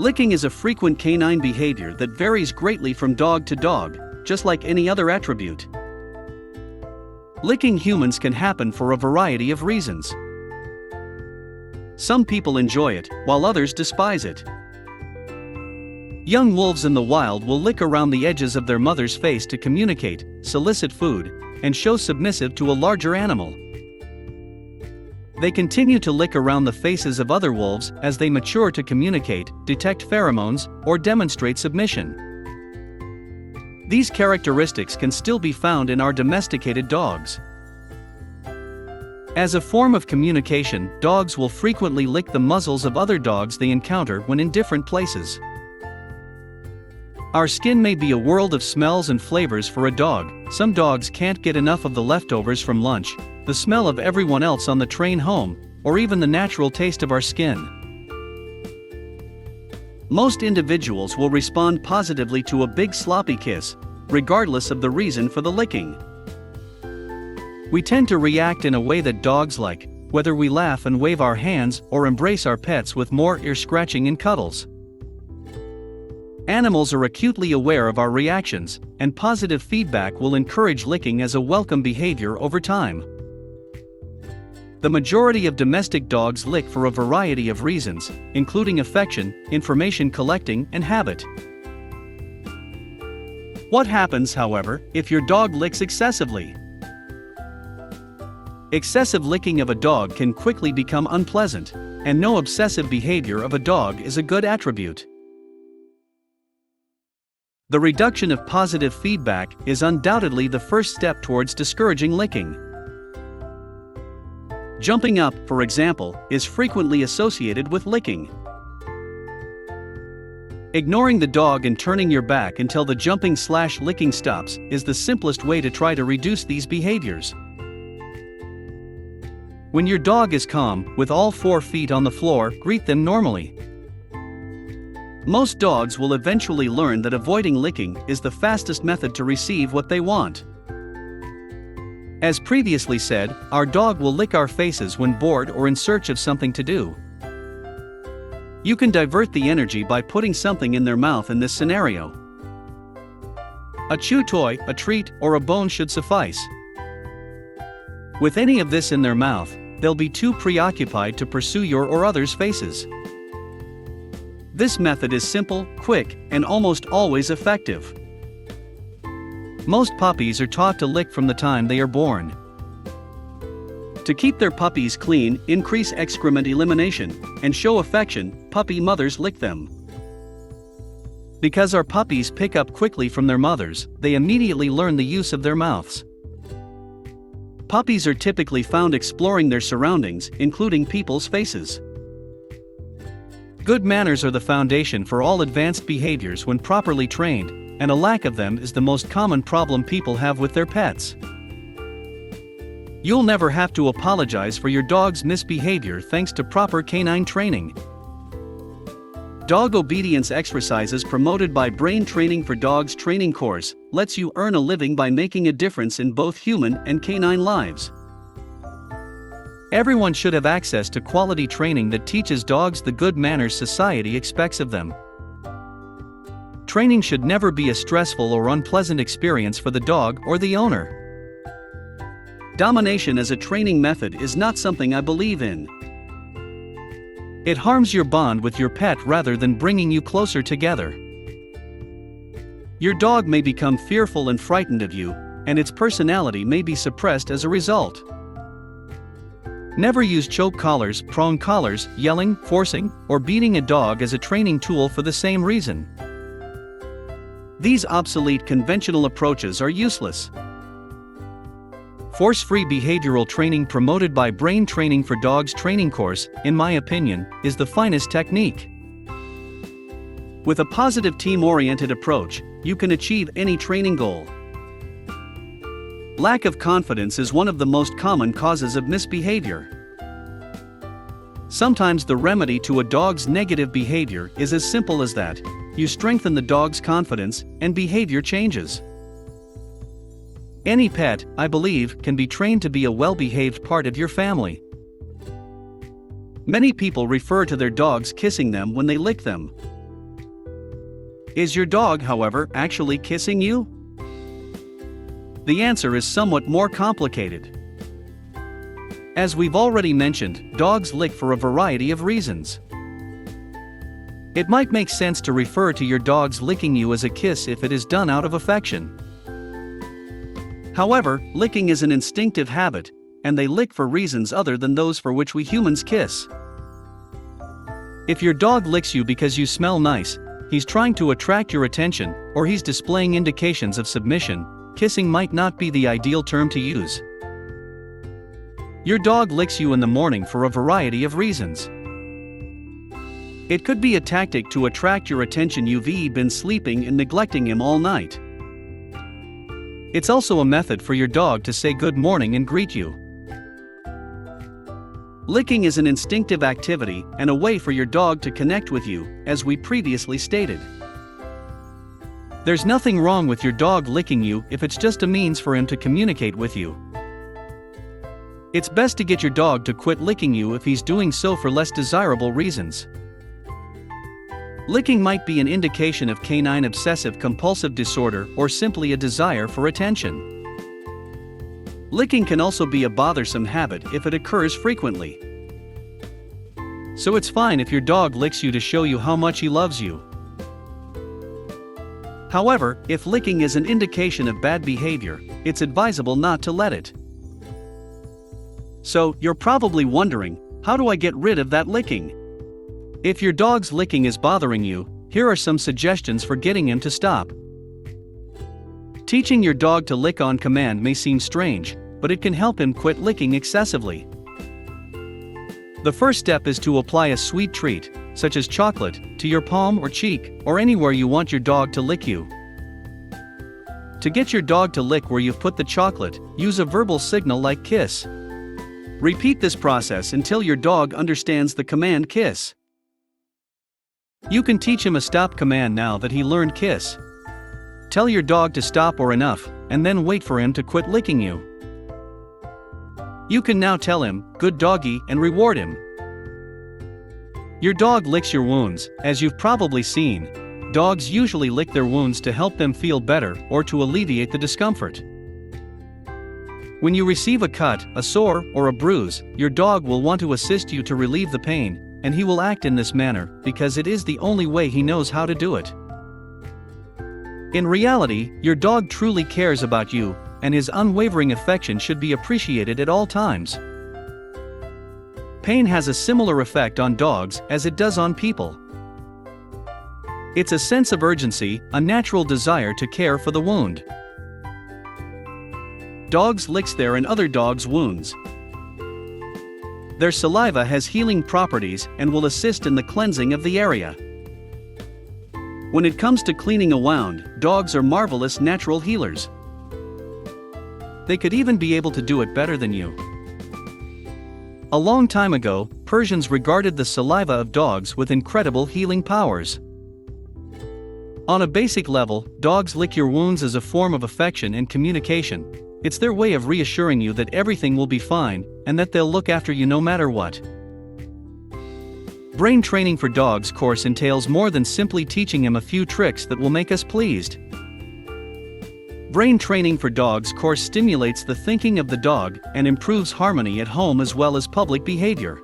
Licking is a frequent canine behavior that varies greatly from dog to dog, just like any other attribute. Licking humans can happen for a variety of reasons. Some people enjoy it, while others despise it. Young wolves in the wild will lick around the edges of their mother's face to communicate, solicit food, and show submissive to a larger animal. They continue to lick around the faces of other wolves as they mature to communicate, detect pheromones, or demonstrate submission. These characteristics can still be found in our domesticated dogs. As a form of communication, dogs will frequently lick the muzzles of other dogs they encounter when in different places. Our skin may be a world of smells and flavors for a dog. Some dogs can't get enough of the leftovers from lunch, the smell of everyone else on the train home, or even the natural taste of our skin. Most individuals will respond positively to a big sloppy kiss, regardless of the reason for the licking. We tend to react in a way that dogs like, whether we laugh and wave our hands or embrace our pets with more ear scratching and cuddles. Animals are acutely aware of our reactions, and positive feedback will encourage licking as a welcome behavior over time. The majority of domestic dogs lick for a variety of reasons, including affection, information collecting, and habit. What happens, however, if your dog licks excessively? Excessive licking of a dog can quickly become unpleasant, and no obsessive behavior of a dog is a good attribute. The reduction of positive feedback is undoubtedly the first step towards discouraging licking. Jumping up, for example, is frequently associated with licking. Ignoring the dog and turning your back until the jumping/licking stops is the simplest way to try to reduce these behaviors. When your dog is calm, with all 4 feet on the floor, greet them normally. Most dogs will eventually learn that avoiding licking is the fastest method to receive what they want. As previously said, our dog will lick our faces when bored or in search of something to do. You can divert the energy by putting something in their mouth in this scenario. A chew toy, a treat, or a bone should suffice. With any of this in their mouth, they'll be too preoccupied to pursue your or others' faces. This method is simple, quick, and almost always effective. Most puppies are taught to lick from the time they are born. To keep their puppies clean, increase excrement elimination, and show affection, puppy mothers lick them. Because our puppies pick up quickly from their mothers, they immediately learn the use of their mouths. Puppies are typically found exploring their surroundings, including people's faces. Good manners are the foundation for all advanced behaviors when properly trained, and a lack of them is the most common problem people have with their pets. You'll never have to apologize for your dog's misbehavior thanks to proper canine training. Dog obedience exercises promoted by Brain Training for Dogs training course lets you earn a living by making a difference in both human and canine lives. Everyone should have access to quality training that teaches dogs the good manners society expects of them. Training should never be a stressful or unpleasant experience for the dog or the owner. Domination as a training method is not something I believe in. It harms your bond with your pet rather than bringing you closer together. Your dog may become fearful and frightened of you, and its personality may be suppressed as a result. Never use choke collars, prong collars, yelling, forcing, or beating a dog as a training tool for the same reason. These obsolete conventional approaches are useless. Force-free behavioral training promoted by Brain Training for Dogs training course, in my opinion, is the finest technique. With a positive team-oriented approach, you can achieve any training goal. Lack of confidence is one of the most common causes of misbehavior. Sometimes the remedy to a dog's negative behavior is as simple as that: you strengthen the dog's confidence, and behavior changes. Any pet, I believe, can be trained to be a well-behaved part of your family. Many people refer to their dogs kissing them when they lick them. Is your dog, however, actually kissing you? The answer is somewhat more complicated. As we've already mentioned, dogs lick for a variety of reasons. It might make sense to refer to your dog's licking you as a kiss if it is done out of affection. However, licking is an instinctive habit, and they lick for reasons other than those for which we humans kiss. If your dog licks you because you smell nice, he's trying to attract your attention, or he's displaying indications of submission, kissing might not be the ideal term to use. Your dog licks you in the morning for a variety of reasons. It could be a tactic to attract your attention. You've been sleeping and neglecting him all night. It's also a method for your dog to say good morning and greet you. Licking is an instinctive activity and a way for your dog to connect with you, as we previously stated. There's nothing wrong with your dog licking you if it's just a means for him to communicate with you. It's best to get your dog to quit licking you if he's doing so for less desirable reasons. Licking might be an indication of canine obsessive-compulsive disorder or simply a desire for attention. Licking can also be a bothersome habit if it occurs frequently. So it's fine if your dog licks you to show you how much he loves you. However, if licking is an indication of bad behavior, it's advisable not to let it. So, you're probably wondering, how do I get rid of that licking? If your dog's licking is bothering you, here are some suggestions for getting him to stop. Teaching your dog to lick on command may seem strange, but it can help him quit licking excessively. The first step is to apply a sweet treat, such as chocolate, to your palm or cheek, or anywhere you want your dog to lick you. To get your dog to lick where you've put the chocolate, use a verbal signal like kiss. Repeat this process until your dog understands the command kiss. You can teach him a stop command now that he learned kiss. Tell your dog to stop or enough, and then wait for him to quit licking you. You can now tell him, good doggy, and reward him. Your dog licks your wounds. As you've probably seen, dogs usually lick their wounds to help them feel better or to alleviate the discomfort. When you receive a cut, a sore, or a bruise, your dog will want to assist you to relieve the pain, and he will act in this manner because it is the only way he knows how to do it. In reality, your dog truly cares about you, and his unwavering affection should be appreciated at all times. Pain has a similar effect on dogs as it does on people. It's a sense of urgency, a natural desire to care for the wound. Dogs licks their and other dogs' wounds. Their saliva has healing properties and will assist in the cleansing of the area. When it comes to cleaning a wound, dogs are marvelous natural healers. They could even be able to do it better than you. A long time ago, Persians regarded the saliva of dogs with incredible healing powers. On a basic level, dogs lick your wounds as a form of affection and communication. It's their way of reassuring you that everything will be fine, and that they'll look after you no matter what. Brain Training for Dogs course entails more than simply teaching him a few tricks that will make us pleased. Brain Training for Dogs course stimulates the thinking of the dog and improves harmony at home as well as public behavior.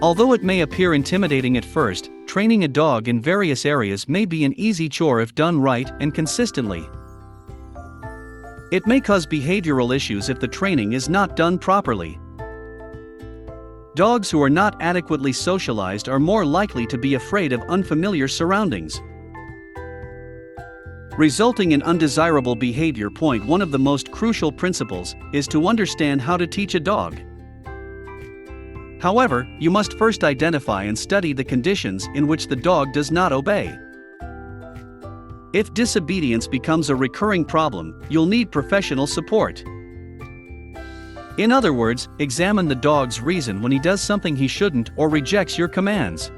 Although it may appear intimidating at first, training a dog in various areas may be an easy chore if done right and consistently. It may cause behavioral issues if the training is not done properly. Dogs who are not adequately socialized are more likely to be afraid of unfamiliar surroundings, resulting in undesirable behavior. One of the most crucial principles is to understand how to teach a dog. However, you must first identify and study the conditions in which the dog does not obey. If disobedience becomes a recurring problem, you'll need professional support. In other words, examine the dog's reason when he does something he shouldn't or rejects your commands.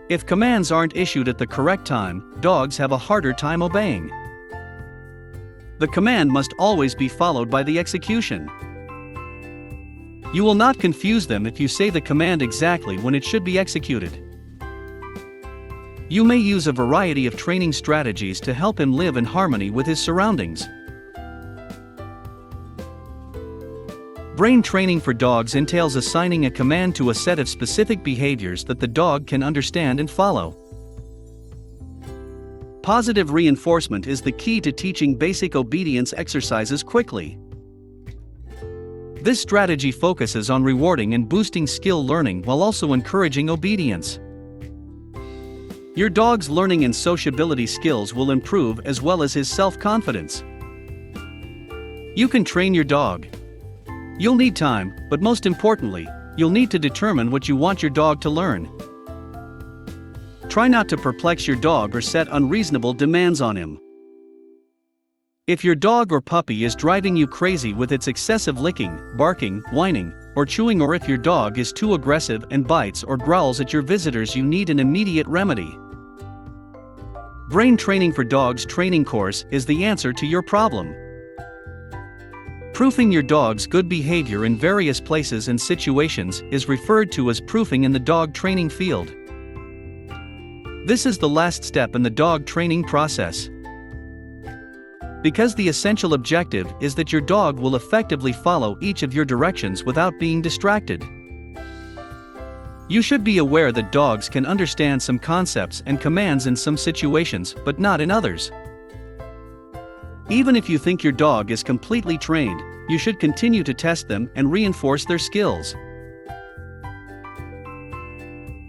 If commands aren't issued at the correct time, dogs have a harder time obeying. The command must always be followed by the execution. You will not confuse them if you say the command exactly when it should be executed. You may use a variety of training strategies to help him live in harmony with his surroundings. Brain training for dogs entails assigning a command to a set of specific behaviors that the dog can understand and follow. Positive reinforcement is the key to teaching basic obedience exercises quickly. This strategy focuses on rewarding and boosting skill learning while also encouraging obedience. Your dog's learning and sociability skills will improve as well as his self-confidence. You can train your dog. You'll need time, but most importantly, you'll need to determine what you want your dog to learn. Try not to perplex your dog or set unreasonable demands on him. If your dog or puppy is driving you crazy with its excessive licking, barking, whining, or chewing, or if your dog is too aggressive and bites or growls at your visitors, you need an immediate remedy. Brain Training for Dogs training course is the answer to your problem. Proofing your dog's good behavior in various places and situations is referred to as proofing in the dog training field. This is the last step in the dog training process. Because the essential objective is that your dog will effectively follow each of your directions without being distracted. You should be aware that dogs can understand some concepts and commands in some situations, but not in others. Even if you think your dog is completely trained, you should continue to test them and reinforce their skills.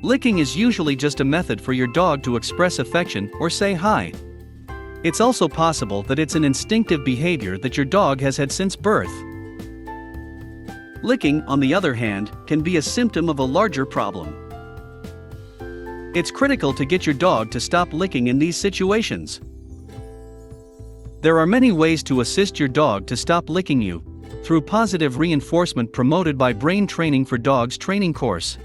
Licking is usually just a method for your dog to express affection or say hi. It's also possible that it's an instinctive behavior that your dog has had since birth. Licking, on the other hand, can be a symptom of a larger problem. It's critical to get your dog to stop licking in these situations. There are many ways to assist your dog to stop licking you, through positive reinforcement promoted by Brain Training for Dogs training course.